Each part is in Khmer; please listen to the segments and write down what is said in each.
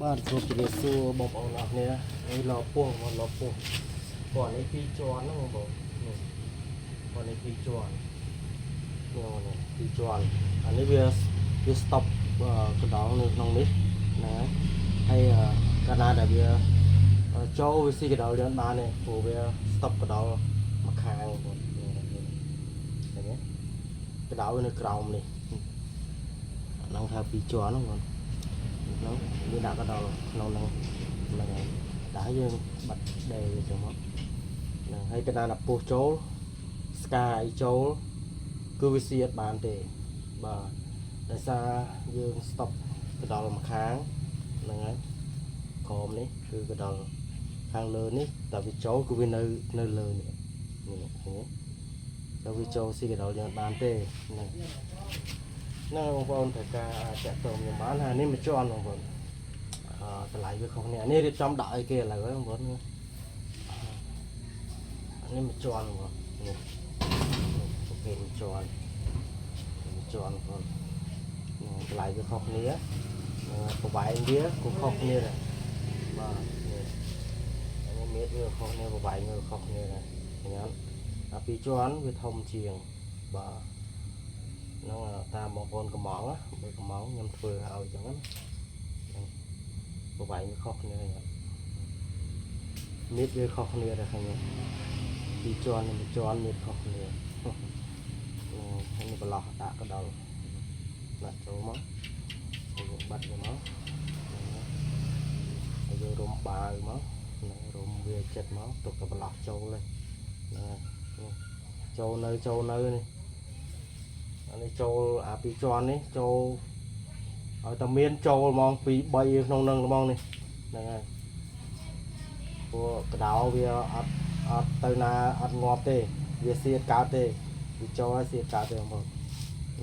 បាទគ្រប់ជម្រាបសួរបងប្អូនអរគ្នានេះឡពោះមកឡពោះបងនេះពីរជាន់ហ្នឹងបងបងនេះពីរជាន់នេះពីរជាន់អានេះវា stop កណ្ដងនៅក្នុងនេះណាហើយកាលណាដែលវាចូលវាស៊ីកណ្ដងលឿនបានទេព្រោះវា stop កណ្ដងមួយខាងបងឃើញទេកណ្ដងវានៅក្រោមនេះអាហ្នឹងថាពីរជាន់ហ្នឹងបងnóវាដាក់កណ្ដុរក្នុងហ្នឹងហើយតែយើងបាត់ដេរចឹងមកហ្នឹងហើយកណ្ដាលពោះចូលស្កាយចូលគឺវាស៊ីអត់បានទេបាទដោយសារយើង stop កណ្ដុរមួយខាងហ្នឹងហើយក្រោមនេះគឺកណ្ដុរខាងលើនេះតែវាចូលគឺវានៅលើនេះឃើញទេតែវាចូលស៊ីកណ្ដុរយើងអត់បានទេហ្នឹងបងប្អូនត្រូវការចាក់តមខ្ញុំបានហើយនេះមួយជាន់បងប្អូនតម្លៃវាខុសគ្នានេះរៀបចំដាក់ឲ្យគេឥឡូវហ្នឹងបងប្អូននេះមួយជាន់បងប្អូននេះគេមួយជាន់បងប្អូនតម្លៃវាខុសគ្នាប្រវែងវាក៏ខុសគ្នាដែរបាទនេះមេតវាខុសគ្នាប្រវែងវាខុសគ្នាដែរអញ្ចឹងអាពីរជាន់វាធំជាងបាទហ្នឹងតាមបងប្អូនកំងបើកំងខ្ញុំធ្វើឲ្យអញ្ចឹងប្រវែងវាខុសគ្នាមេតវាខុសគ្នាដែរឃើញទេពីរជាន់មួយជាន់មេតខុសគ្នានេះបន្លោះដាក់កណ្ដុរដាក់ចូលមកយើងបាត់វាមកហើយយើងរុំបាវមករុំវាចិត្តមកទុកតែបន្លោះចូលเลยចូលនៅនេះអានេះចូលអាពីរជាន់នេះចូលឲ្យតែមានចូលហ្មងពី3ក្នុងនឹងហ្មងនេះហ្នឹងហើយព្រោះកដោវាអត់ទៅណាអត់ងាប់ទេវាសៀតកើតទេវាចូលឲ្យសៀតកើតទេបងប្អូនហ្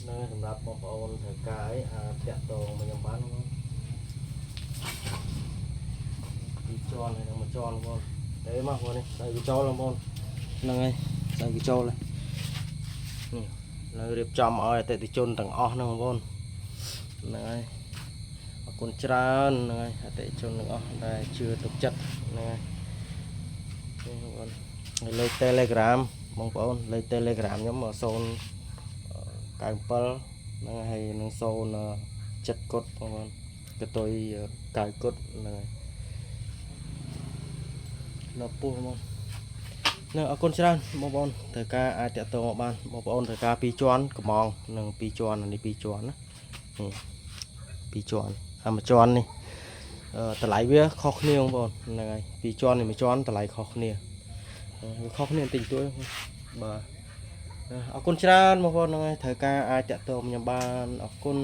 នឹងសម្រាប់បងប្អូនត្រូវការអីតាក់តងមកខ្ញុំបានបងពីរជាន់ហើយនឹងមួយជាន់បងទេមកបងនេះតែវាចូលបងប្អូនហ្នឹងហើយតែវាចូលហើយនៅរៀបចំឲ្យអតិថិជនទាំងអស់ហ្នឹងបងប្អូនហ្នឹងហើយអរគុណច្រើនហ្នឹងហើយអតិថិជនទាំងអស់ដែលជឿទុកចិត្តហ្នឹងហើយបងប្អូនហើយលេខ Telegram បងប្អូនលេខ Telegram ខ្ញុំ097ហ្នឹងហើយនឹង0 7កុដបងប្អូនកតុយ9កុដហ្នឹងហើយនៅពោះបងអរគុណច្រើនបងប្អូនត្រូវការអាចតាក់ទងមកបានបងប្អូនត្រូវការ2ជាន់កំងនិង2ជាន់នេះ2ជាន់ណា2ជាន់ហើយមួយជាន់នេះតម្លៃវាខុសគ្នាបងប្អូនហ្នឹងហើយ2ជាន់នេះមួយជាន់តម្លៃខុសគ្នាវាខុសគ្នាបន្តិចតួចបាទអរគុណច្រើនបងប្អូនហ្នឹងហើយត្រូវការអាចតាក់ទងខ្ញុំបានអរគុណ